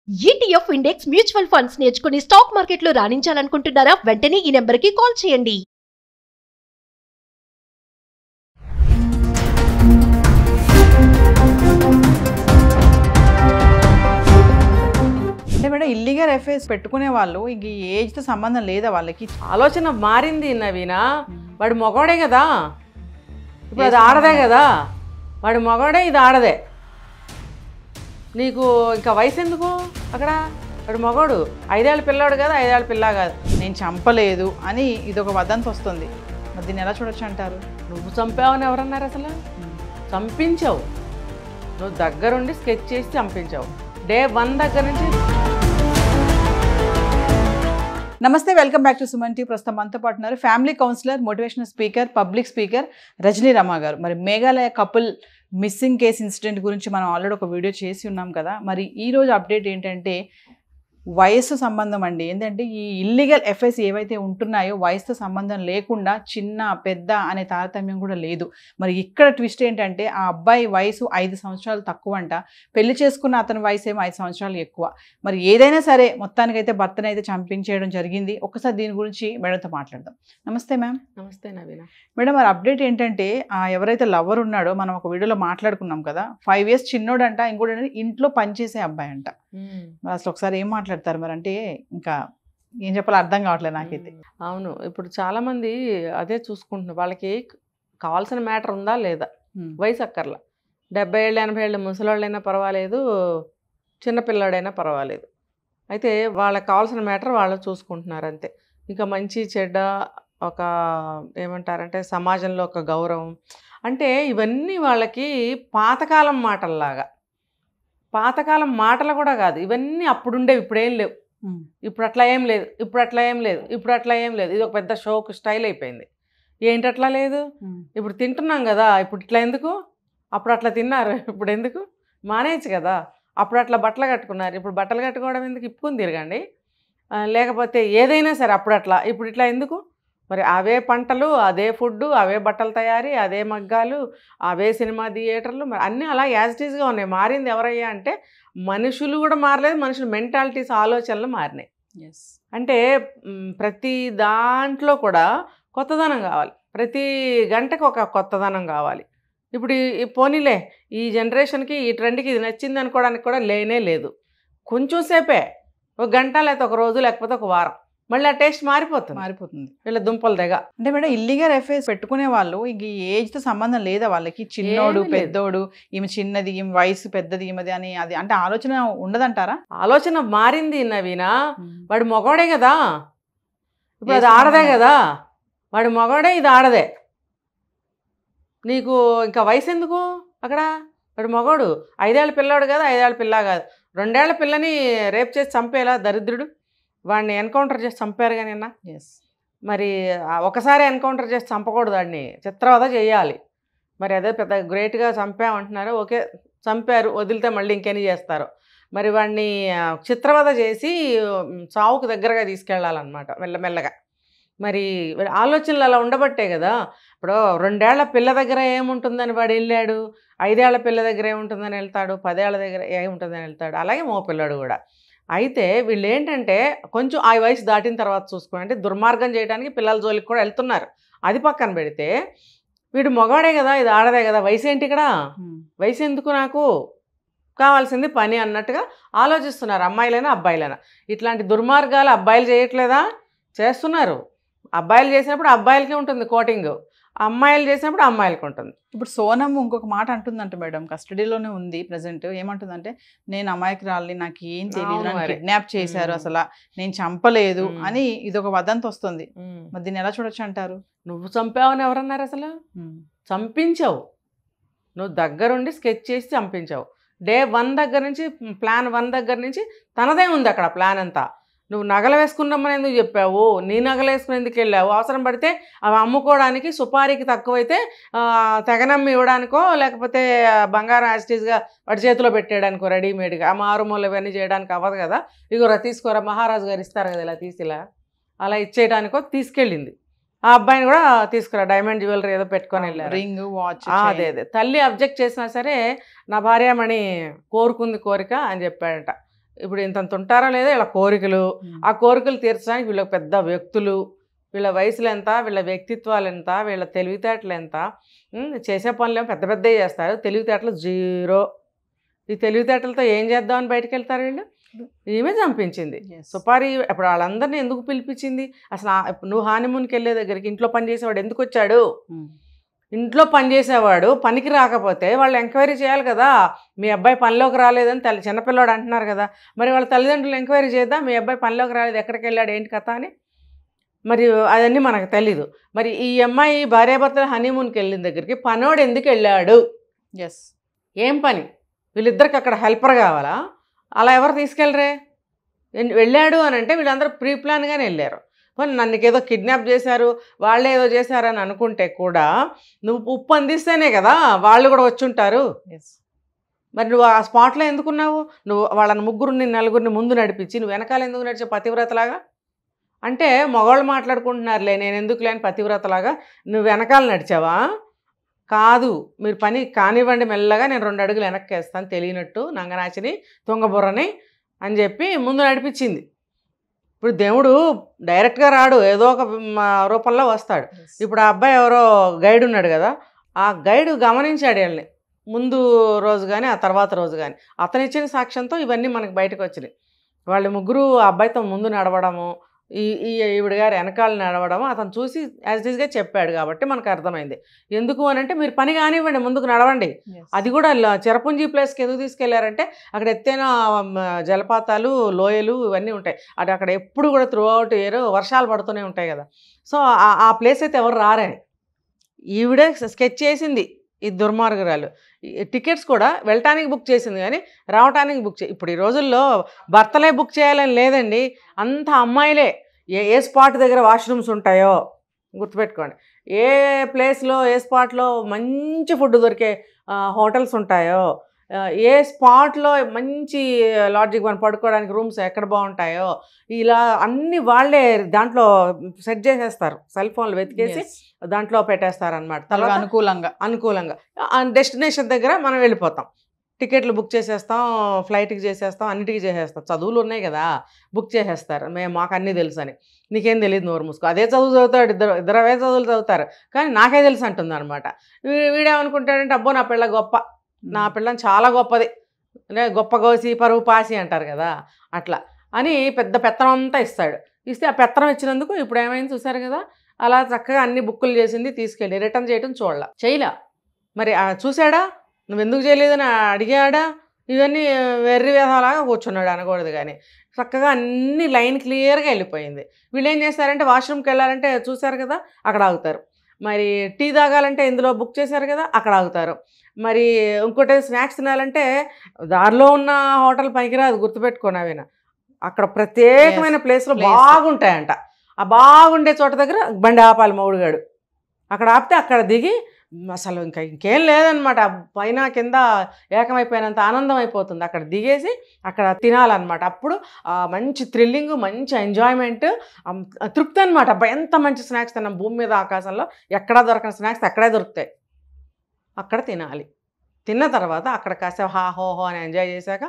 ETF index mutual funds నేర్చుకుని stock మార్కెట్లో రాణించాలనుకుంటున్నారా? వెంటనే ఈ నెంబర్కి కాల్ చేయండి. అంటే మేడం ఇల్లీగల్ అఫైర్స్ పెట్టుకునే వాళ్ళు ఇంక ఈ ఏజ్తో సంబంధం లేదా వాళ్ళకి? ఆలోచన మారింది నవీనా. వాడు మగవాడే కదా, ఇప్పుడు అది ఆడదే కదా. వాడు మగవాడే, ఇది ఆడదే. నీకు ఇంకా వయసు ఎందుకు అక్కడ? వాడు మగవాడు, 5 ఏళ్ళ పిల్లాడు కాదు, 5 ఏళ్ళ పిల్ల కాదు. నేను చంపలేదు అని ఇదొక వదంతి వస్తుంది. మరి దీన్ని ఎలా చూడొచ్చు అంటారు? నువ్వు చంపావని ఎవరన్నారు అసలు? చంపించావు నువ్వు, దగ్గరుండి స్కెచ్ చేసి చంపించావు. డే 1 దగ్గర నుంచి. నమస్తే, welcome back to Suman TV. ప్రస్తుతం మనతో పాటు ఉన్నారు family counsellor, motivational speaker, public speaker Rajani Rama గారు. మరి Meghalaya couple missing case incident గురించి మనం ఆల్రెడీ ఒక వీడియో చేసి ఉన్నాం కదా. మరి ఈరోజు అప్డేట్ ఏంటంటే వయస్సు సంబంధం అండి. ఏంటంటే ఈ ఇల్లీగల్ ఎఫ్ఐస్ ఏవైతే ఉంటున్నాయో వయసుతో సంబంధం లేకుండా చిన్న పెద్ద అనే తారతమ్యం కూడా లేదు. మరి ఇక్కడ ట్విస్ట్ ఏంటంటే ఆ అబ్బాయి వయసు 5 సంవత్సరాలు తక్కువ అంట, పెళ్లి చేసుకున్న అతని వయసు ఏమో 5 సంవత్సరాలు ఎక్కువ. మరి ఏదైనా సరే మొత్తానికైతే భర్తను అయితే చంపించేయడం జరిగింది. ఒకసారి దీని గురించి మేడంతో మాట్లాడదాం. నమస్తే మ్యామ్. నమస్తే నవీనా. మేడం, మరి అప్డేట్ ఏంటంటే ఎవరైతే లవర్ ఉన్నాడో మనం ఒక వీడియోలో మాట్లాడుకున్నాం కదా, 5 years చిన్నోడంట, ఇంకోటి ఇంట్లో పనిచేసే అబ్బాయి అంట. మరి అసలు ఒకసారి ఏం మాట్లాడతారు మరి? అంటే ఇంకా ఏం చెప్పాలో అర్థం కావట్లేదు నాకైతే. అవును, ఇప్పుడు చాలామంది అదే చూసుకుంటున్నారు. వాళ్ళకి కావాల్సిన మ్యాటర్ ఉందా లేదా, వయసు అక్కర్లా. 70 ఏళ్ళు 80 ఏళ్ళు ముసలాళ్ళైనా పర్వాలేదు, చిన్నపిల్లాడైనా పర్వాలేదు. అయితే వాళ్ళకి కావాల్సిన మ్యాటర్ వాళ్ళు చూసుకుంటున్నారు అంతే. ఇంకా మంచి చెడ్డ, ఒక ఏమంటారంటే సమాజంలో ఒక గౌరవం, అంటే ఇవన్నీ వాళ్ళకి పాతకాలం మాటల్లాగా. పాతకాలం మాటలు కూడా కాదు ఇవన్నీ, అప్పుడుండేవి, ఇప్పుడేం లేవు. ఇప్పుడు అట్లా ఏం లేదు, ఇప్పుడు అట్లా ఏం లేదు, ఇప్పుడు అట్లా ఏం లేదు. ఇది ఒక పెద్ద షోక్ స్టైల్ అయిపోయింది. ఏంటి అట్లా లేదు? ఇప్పుడు తింటున్నాం కదా, ఇప్పుడు ఇట్లా ఎందుకు? అప్పుడు అట్లా తిన్నారు, ఇప్పుడు ఎందుకు? మానేయచ్చు కదా. అప్పుడు అట్లా బట్టలు కట్టుకున్నారు, ఇప్పుడు బట్టలు కట్టుకోవడం ఎందుకు? ఇప్పుకొని తిరగండి. లేకపోతే ఏదైనా సరే అప్పుడు అట్లా, ఇప్పుడు ఇట్లా ఎందుకు? మరి అవే పంటలు, అదే ఫుడ్, అవే బట్టల తయారీ, అదే మగ్గాలు, అవే సినిమా థియేటర్లు, మరి అన్నీ అలా యాజ్ ఇట్ ఈస్గా ఉన్నాయి. మారింది ఎవరయ్యా అంటే మనుషులు కూడా మారలేదు, మనుషుల మెంటాలిటీస్, ఆలోచనలు మారినాయి. అంటే ప్రతి దాంట్లో కూడా కొత్తదనం కావాలి, ప్రతి గంటకు ఒక కొత్తదనం కావాలి. ఇప్పుడు ఈ పోనీలే, ఈ జనరేషన్కి ఈ ట్రెండ్కి ఇది నచ్చింది అనుకోవడానికి కూడా లేనే లేదు. కొంచెం సేపే, ఒక గంట, లేకపోతే ఒక రోజు, లేకపోతే ఒక వారం, మళ్ళీ ఆ టేస్ట్ మారిపోతుంది వీళ్ళ దుంపల దగ్గ. అంటే మేడం ఇల్లీగల్ అఫైర్స్ పెట్టుకునే వాళ్ళు ఇంక ఈ ఏజ్తో సంబంధం లేదా వాళ్ళకి? చిన్నోడు పెద్దోడు, ఈమె చిన్నది, ఈమె వయసు పెద్దది, ఈమెది అని అది అంటే ఆలోచన ఉండదంటారా? ఆలోచన మారింది నవీనా. వాడు మగవాడే కదా, ఇప్పుడు అది ఆడదే కదా. వాడు మగవాడే, ఇది ఆడదే. నీకు ఇంకా వయసు ఎందుకు అక్కడ? వాడు మగవాడు, 5 ఏళ్ళ పిల్లాడు కాదు, 5 ఏళ్ళ పిల్ల కాదు. 2 ఏళ్ల పిల్లని రేప్ చేసి చంపేలా దరిద్రుడు. వాడిని ఎన్కౌంటర్ చేసి చంపారు కానీ నిన్న. మరి ఒకసారి ఎన్కౌంటర్ చేసి చంపకూడదు, వాడిని చిత్రవద చేయాలి. మరి అదే పెద్ద గ్రేట్గా చంపామంటున్నారు. ఓకే, చంపారు, వదిలితే మళ్ళీ ఇంకెన్ని చేస్తారు. మరి వాడిని చిత్రవద చేసి చావుకు దగ్గరగా తీసుకెళ్ళాలన్నమాట మెల్లమెల్లగా. మరి ఆలోచనలు అలా ఉండబట్టే కదా. ఇప్పుడు 2 ఏళ్ల పిల్ల దగ్గర ఏముంటుందని వాడు వెళ్ళాడు, 5 ఏళ్ల పిల్ల దగ్గర ఏముంటుందని వెళ్తాడు, 10 ఏళ్ల దగ్గర ఏముంటుందని వెళ్తాడు. అలాగే మో పిల్లాడు కూడా. అయితే వీళ్ళు ఏంటంటే కొంచెం ఆ వయసు దాటిన తర్వాత చూసుకుని, అంటే దుర్మార్గం చేయడానికి పిల్లల జోలికి కూడా వెళ్తున్నారు. అది పక్కన పెడితే వీడు మగవాడే కదా, ఇది ఆడదే కదా, వయసు ఏంటి ఇక్కడ? వయసు ఎందుకు? నాకు కావాల్సింది పని అన్నట్టుగా ఆలోచిస్తున్నారు, అమ్మాయిలైనా అబ్బాయిలైనా. ఇట్లాంటి దుర్మార్గాలు అబ్బాయిలు చేయట్లేదా? చేస్తున్నారు. అబ్బాయిలు చేసినప్పుడు అబ్బాయిలకే ఉంటుంది కోటింగ్, అమ్మాయిలు చేసినప్పుడు అమ్మాయిలకి ఉంటుంది. ఇప్పుడు సోనం ఇంకొక మాట అంటుందంట మేడం, కస్టడీలోనే ఉంది ప్రజెంట్. ఏమంటుందంటే, నేను అమాయకురాలిని, నాకు ఏం తెలియదు, నన్ను కిడ్నాప్ చేశారు, అసలు నేను చంపలేదు అని ఇదొక వదంతి వస్తుంది. మరి దీన్ని ఎలా చూడొచ్చు అంటారు? నువ్వు చంపావని ఎవరన్నారు అసలు? చంపించావు నువ్వు, దగ్గరుండి స్కెచ్ చేసి చంపించావు. డే 1 దగ్గర నుంచి, ప్లాన్ 1 దగ్గర నుంచి తనదే ఉంది అక్కడ ప్లాన్ అంతా. నువ్వు నగలు వేసుకున్నామని ఎందుకు చెప్పావు? నీ నగలు వేసుకుని ఎందుకు వెళ్ళావు? అవసరం పడితే అవి అమ్ముకోవడానికి, సుపారీకి తక్కువైతే తెగనమ్మి ఇవ్వడానికో, లేకపోతే బంగారం యాజిటీస్గా వాడి చేతిలో పెట్టేయడానికో రెడీమేడ్గా, ఆ మారుమూల ఇవన్నీ చేయడానికి అవ్వదు కదా. ఇగోరా తీసుకోరా, మహారాజు గారు ఇస్తారు కదా ఇలా తీసి, ఇలా అలా ఇచ్చేయడానికో తీసుకెళ్ళింది. ఆ అబ్బాయిని కూడా తీసుకురా, డైమండ్ జ్యువెలరీ ఏదో పెట్టుకొని వెళ్ళారు, రింగ్, వాచ్. అదే తల్లి అబ్జెక్ట్ చేసినా సరే నా భార్యమణి కోరుకుంది కోరిక అని చెప్పాడట. ఇప్పుడు ఇంతంత ఉంటారో లేదో వీళ్ళ కోరికలు, ఆ కోరికలు తీర్చడానికి వీళ్ళ పెద్ద వ్యక్తులు, వీళ్ళ వయసులు ఎంత, వీళ్ళ వ్యక్తిత్వాలు ఎంత, వీళ్ళ తెలివితేటలు ఎంత, చేసే పనులు ఏమో పెద్ద పెద్దవి చేస్తారు, తెలివితేటలు జీరో. ఈ తెలివితేటలతో ఏం చేద్దామని బయటకు వెళ్తారు వీళ్ళు. ఈమె చంపించింది సుపారి. అప్పుడు వాళ్ళందరినీ ఎందుకు పిలిపించింది అసలు? నువ్వు హానిమూన్కి వెళ్ళే దగ్గరికి ఇంట్లో పని చేసేవాడు ఎందుకు వచ్చాడు? ఇంట్లో పని చేసేవాడు పనికి రాకపోతే వాళ్ళు ఎంక్వైరీ చేయాలి కదా. మీ అబ్బాయి పనిలోకి రాలేదని చిన్నపిల్లాడు అంటున్నారు కదా, మరి వాళ్ళ తల్లిదండ్రులు ఎంక్వైరీ చేద్దాం, మీ అబ్బాయి పనిలోకి రాలేదు, ఎక్కడికి వెళ్ళాడు, ఏంటి కథ అని. మరి అవన్నీ మనకు తెలీదు. మరి ఈ అమ్మాయి భార్యాభర్తలు హనీమూన్కి వెళ్ళిన దగ్గరికి పనోడు ఎందుకు వెళ్ళాడు? ఏం పని? వీళ్ళిద్దరికి అక్కడ హెల్పర్ కావాలా? అలా ఎవరు తీసుకెళ్ళరే? వెళ్ళాడు అని అంటే వీళ్ళందరూ ప్రీ ప్లాన్గానే వెళ్ళారు. నన్ను ఏదో కిడ్నాప్ చేశారు, వాళ్ళే ఏదో చేశారని అనుకుంటే కూడా నువ్వు ఉప్పు అందిస్తేనే కదా వాళ్ళు కూడా వచ్చి ఉంటారు. మరి నువ్వు ఆ స్పాట్లో ఎందుకున్నావు? నువ్వు వాళ్ళని ముగ్గురిని నలుగురిని ముందు నడిపించి నువ్వు వెనకాల ఎందుకు నడిచే పతివ్రతలాగా? అంటే మగవాళ్ళు మాట్లాడుకుంటున్నారులే, నేను ఎందుకు లేని పతివ్రతలాగా నువ్వు వెనకాల నడిచావా? కాదు, మీరు పని కానివ్వండి, మెల్లగా నేను 2 అడుగులు వెనక్కి వేస్తాను, తెలియనట్టు నంగనాచిని తుంగబుర్రని అని చెప్పి ముందు నడిపించింది. ఇప్పుడు దేవుడు డైరెక్ట్గా రాడు, ఏదో ఒక రూపంలో వస్తాడు. ఇప్పుడు ఆ అబ్బాయి ఎవరో గైడ్ ఉన్నాడు కదా, ఆ గైడ్ గమనించాడు వీళ్ళని ముందు రోజు కానీ ఆ తర్వాత రోజు కానీ. అతను ఇచ్చిన సాక్ష్యంతో ఇవన్నీ మనకు బయటకు వచ్చినాయి. వాళ్ళు ముగ్గురు ఆ అబ్బాయితో ముందు నడవడము, ఈవిడ గారు వెనకాల నడవడము అతను చూసి యాజ్ ఈజ్గా చెప్పాడు కాబట్టి మనకు అర్థమైంది. ఎందుకు అని అంటే మీరు పని కానివ్వండి, ముందుకు నడవండి. అది కూడా చిరపుంజీ ప్లేస్కి ఎందుకు తీసుకెళ్లారంటే అక్కడ ఎత్తైన జలపాతాలు, లోయలు ఇవన్నీ ఉంటాయి. అది అక్కడ ఎప్పుడు కూడా త్రూ అవుట్ ఇయర్ వర్షాలు పడుతూనే ఉంటాయి కదా. సో ఆ ప్లేస్ అయితే ఎవరు రారని ఈవిడే స్కెచ్ చేసింది. ఈ దుర్మార్గురాలు టికెట్స్ కూడా వెళ్ళటానికి బుక్ చేసింది కానీ రావటానికి బుక్ ఇప్పుడు ఈ రోజుల్లో భర్తలే బుక్ చేయాలని లేదండి, అంత అమ్మాయిలే. ఏ స్పాట్ దగ్గర వాష్రూమ్స్ ఉంటాయో గుర్తుపెట్టుకోండి, ఏ ప్లేస్లో ఏ స్పాట్లో మంచి ఫుడ్ దొరికే హోటల్స్ ఉంటాయో, ఏ స్పాట్లో మంచి లాడ్జింగ్ మనం పడుకోవడానికి రూమ్స్ ఎక్కడ బాగుంటాయో, ఇలా అన్నీ వాళ్ళే దాంట్లో సెట్ చేసేస్తారు. సెల్ ఫోన్లు వెతికేసి దాంట్లో పెట్టేస్తారనమాట. తర్వాత అనుకూలంగా డెస్టినేషన్ దగ్గర మనం వెళ్ళిపోతాం, టికెట్లు బుక్ చేసేస్తాం, ఫ్లైట్కి చేసేస్తాం, అన్నిటికీ చేసేస్తాం. చదువులు ఉన్నాయి కదా, బుక్ చేసేస్తారు. మాకు అన్నీ తెలుసు అని. నీకేం తెలియదు, నోరు మూసుకో. అదే చదువు చదువుతాడు, ఇద్దరు అవే చదువులు చదువుతారు, కానీ నాకే తెలుసు అంటుంది అనమాట. వీడేమనుకుంటాడంటే అబ్బో నా పిల్ల గొప్ప, నా పిల్లని చాలా గొప్పది, గొప్ప గోసి పరువు పాసి అంటారు కదా, అట్లా అని పెద్ద పెత్తనం అంతా ఇస్తాడు. ఇస్తే ఆ పెత్తనం ఇచ్చినందుకు ఇప్పుడు ఏమైంది చూసారు కదా, అలా చక్కగా అన్ని బుక్కులు చేసింది, తీసుకెళ్ళి రిటర్న్ చేయడం చేయలా. మరి చూసాడా, నువ్వు ఎందుకు చేయలేదని అడిగాడా? ఇవన్నీ వెర్రి వేధాలాగా కూర్చున్నాడు అనకూడదు, కానీ చక్కగా అన్ని లైన్ క్లియర్గా వెళ్ళిపోయింది. వీళ్ళు ఏం చేస్తారంటే వాష్రూమ్కి వెళ్ళాలంటే చూసారు కదా అక్కడ ఆగుతారు, మరి టీ తాగాలంటే ఇందులో బుక్ చేశారు కదా అక్కడ ఆగుతారు, మరి ఇంకోటి స్నాక్స్ తినాలంటే దారిలో ఉన్న హోటల్ పనికిరాదు, గుర్తుపెట్టుకోను. అవినా అక్కడ ప్రత్యేకమైన ప్లేస్లో బాగుంటాయంట. ఆ బాగుండే చోట దగ్గర బండి ఆపాలి మౌడుగాడు, అక్కడ ఆపితే అక్కడ దిగి అసలు ఇంకేం లేదనమాట, పైన కింద ఏకమైపోయినంత ఆనందం అయిపోతుంది. అక్కడ దిగేసి అక్కడ తినాలన్నమాట. అప్పుడు మంచి థ్రిల్లింగ్, మంచి ఎంజాయ్మెంట్, తృప్తి అనమాట. ఎంత మంచి స్నాక్స్ తిన్నాం, భూమి మీద ఆకాశంలో ఎక్కడా దొరకని స్నాక్స్ అక్కడే దొరుకుతాయి, అక్కడ తినాలి. తిన్న తర్వాత అక్కడ కాసేపు హోహో అని ఎంజాయ్ చేశాక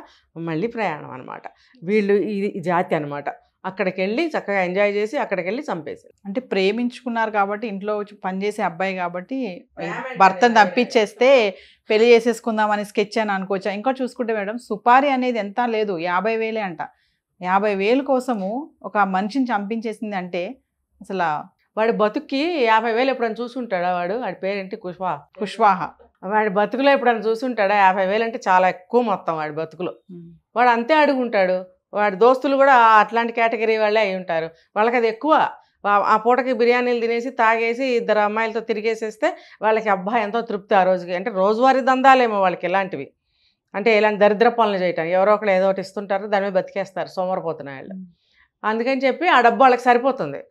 మళ్ళీ ప్రయాణం అనమాట. వీళ్ళు ఈ జాతి అనమాట. అక్కడికి వెళ్ళి చక్కగా ఎంజాయ్ చేసి అక్కడికి వెళ్ళి చంపేశారు. అంటే ప్రేమించుకున్నారు కాబట్టి, ఇంట్లో పనిచేసే అబ్బాయి కాబట్టి భర్తను తప్పించేస్తే పెళ్లి చేసేసుకుందామని స్కెచ్ అని అనుకోవచ్చా? ఇంకా చూసుకుంటే మేడం, సుపారీ అనేది ఎంత లేదు, 50,000 అంట. 50,000 కోసము ఒక మనిషిని చంపించేసింది అంటే అసలు వాడి బతుక్కి 50,000 ఎప్పుడైనా చూసుంటాడా? వాడి పేరేంటి? కుష్వాహ. వాడి బతుకులో ఎప్పుడైనా చూసుంటాడా? 50,000 అంటే చాలా ఎక్కువ మొత్తం వాడి బతుకులో. వాడు అంతే అడుగుంటాడు. వాడి దోస్తులు కూడా అట్లాంటి కేటగిరీ వాళ్ళే అయి ఉంటారు, వాళ్ళకి అది ఎక్కువ. ఆ పూటకి బిర్యానీలు తినేసి తాగేసి 2 అమ్మాయిలతో తిరిగేసేస్తే వాళ్ళకి అబ్బా ఎంతో తృప్తి ఆ రోజుకి. అంటే రోజువారీ దందాలేమో వాళ్ళకి ఇలాంటివి, అంటే ఇలాంటి దరిద్ర పనులు చేయటం. ఎవరో ఒకరు ఏదో ఒకటి ఇస్తుంటారు, దాని మీద బతికేస్తారు సోమరిపోతున్న వాళ్ళు. అందుకని చెప్పి ఆ డబ్బు వాళ్ళకి సరిపోతుంది.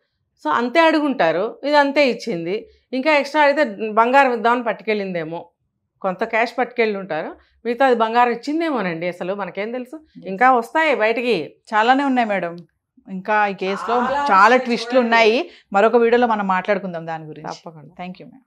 సో అంతే అడుగుంటారు, ఇది అంతే ఇచ్చింది. ఇంకా ఎక్స్ట్రా అయితే బంగారం ఇద్దామని పట్టుకెళ్ళిందేమో, కొంత క్యాష్ పట్టుకెళ్ళి ఉంటారు, మిగతా అది బంగారం ఇచ్చిందేమోనండి. అసలు మనకేం తెలుసు, ఇంకా వస్తాయి బయటికి, చాలానే ఉన్నాయి మేడం. ఇంకా ఈ కేసులో చాలా ట్విస్ట్లు ఉన్నాయి. మరొక వీడియోలో మనం మాట్లాడుకుందాం దాని గురించి. తప్పకుండా. Thank you madam.